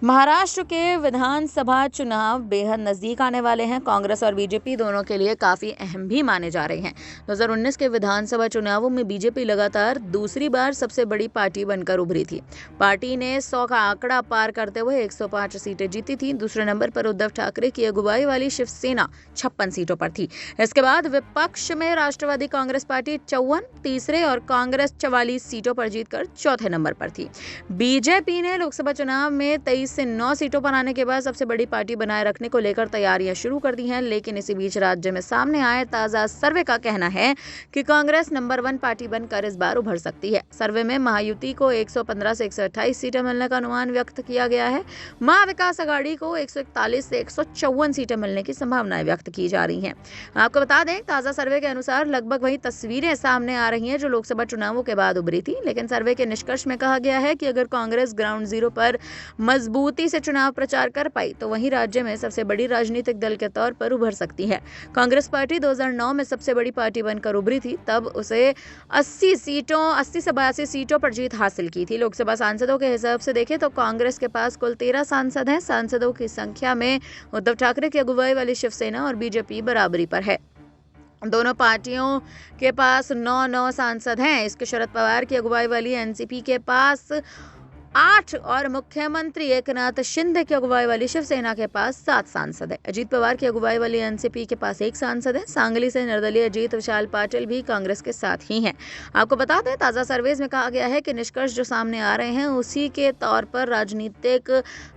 महाराष्ट्र के विधानसभा चुनाव बेहद नजदीक आने वाले हैं। कांग्रेस और बीजेपी दोनों के लिए काफी अहम भी माने जा रहे हैं। 2019 के विधानसभा चुनावों में बीजेपी लगातार दूसरी बार सबसे बड़ी पार्टी बनकर उभरी थी। पार्टी ने 100 का आंकड़ा पार करते हुए 105 सीटें जीती थी। दूसरे नंबर पर उद्धव ठाकरे की अगुवाई वाली शिवसेना 56 सीटों पर थी। इसके बाद विपक्ष में राष्ट्रवादी कांग्रेस पार्टी 54, तीसरे और कांग्रेस 44 सीटों पर जीतकर चौथे नंबर पर थी। बीजेपी ने लोकसभा चुनाव में 23 से 9 सीटों पर आने के बाद सबसे बड़ी पार्टी बनाए रखने को लेकर तैयारियां शुरू कर दी हैं। लेकिन इसी बीच राज्य में सामने आए ताजा सर्वे का कहना है कि कांग्रेस नंबर 1 पार्टी बनकर इस बार उभर सकती है। सर्वे में महायुति को 115 से 128 सीटें मिलने का अनुमान व्यक्त किया गया है। महाविकास अघाड़ी को 141 से 154 सीटें मिलने की संभावनाएं व्यक्त की जा रही हैं। आपको बता दें, ताजा सर्वे के अनुसार लगभग वही तस्वीरें सामने आ रही हैं जो लोकसभा चुनावों के बाद उभरी थी। लेकिन सर्वे के निष्कर्ष में कहा गया है कि अगर कांग्रेस ग्राउंड जीरो पर मजबूती से चुनाव प्रचार कर पाई तो वहीं राज्य में सबसे बड़ी राजनीतिक दल के तौर पर उभर सकती है। कांग्रेस पार्टी 2009 में सबसे बड़ी पार्टी बनकर उभरी थी। तब उसे 80 से 82 सीटों पर जीत हासिल की थी। लोकसभा सांसदों के हिसाब से देखें तो कांग्रेस के पास कुल 13 सांसद हैं। सांसदों की संख्या में उद्धव ठाकरे की अगुवाई वाली शिवसेना और बीजेपी बराबरी पर है। दोनों पार्टियों के पास 9 सांसद हैं। इसके शरद पवार की अगुवाई वाली एनसीपी के पास 8 और मुख्यमंत्री एकनाथ शिंदे की अगुवाई वाली शिवसेना के पास 7 सांसद है। अजीत पवार की अगुवाई वाली एनसीपी के पास 1 सांसद है। सांगली से निर्दलीय अजीत विशाल पाटिल भी कांग्रेस के साथ ही हैं। आपको बता दें, ताजा सर्वेज में कहा गया है कि निष्कर्ष जो सामने आ रहे हैं उसी के तौर पर राजनीतिक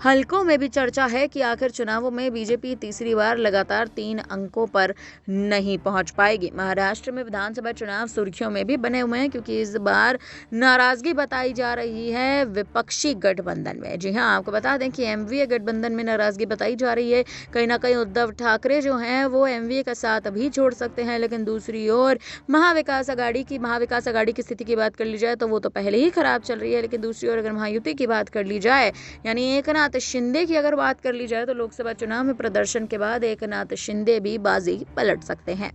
हलकों में भी चर्चा है कि आखिर चुनावों में बीजेपी तीसरी बार लगातार 3 अंकों पर नहीं पहुंच पाएगी। महाराष्ट्र में विधानसभा चुनाव सुर्खियों में भी बने हुए हैं क्योंकि इस बार नाराजगी बताई जा रही है विपक्षी गठबंधन में। जी हां, आपको बता दें कि एमवीए गठबंधन में नाराजगी बताई जा रही है। कहीं ना कहीं उद्धव ठाकरे जो हैं वो एमवीए का साथ अभी छोड़ सकते हैं। लेकिन दूसरी ओर महाविकास अघाड़ी की स्थिति की बात कर ली जाए तो वो तो पहले ही खराब चल रही है। लेकिन दूसरी ओर अगर महायुति की बात कर ली जाए, यानी एकनाथ शिंदे की अगर बात कर ली जाए, तो लोकसभा चुनाव में प्रदर्शन के बाद एकनाथ शिंदे भी बाजी पलट सकते हैं।